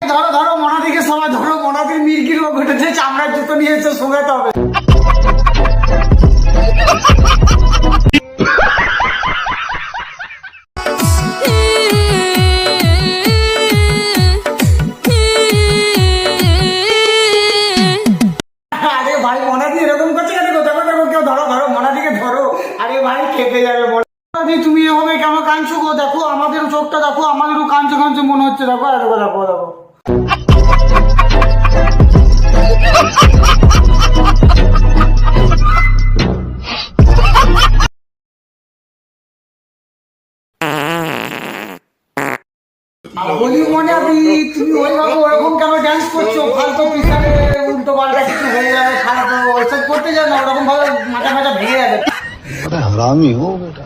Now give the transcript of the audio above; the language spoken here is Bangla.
ধরো ধরো মনাদিকে সবাই ধরো, মনাদির মির্গি রোগ উঠেছে, চামড়ার জুতো নিয়েছে, শোকাতে হবে। আরে ভাই মনাদি এরকম করছে কেন? দেখো দেখো কেউ ধরো ধরো মনাদিকে ধরো। আরে ভাই খেপে যাবে মনাদি, তুমি এভাবে কেন কাঁদছো গো? দেখো আমাদেরও চোখটা দেখো, আমাদেরও কাঁদছো কাঁদছো মনে হচ্ছে। দেখো দেখো দেখো দেখো। বলি মনাদি, তুমি ওইভাবে ওরকম কেন ড্যান্স করছো? ফালতু পিছনে উল্টো পাল্টা কিছু হয়ে যাবে, খারাপ ওইসব করতে যাও না, ওরকম ভাবে মাথা মাথা ভেঙে যাবে। हरामी हो बेटा।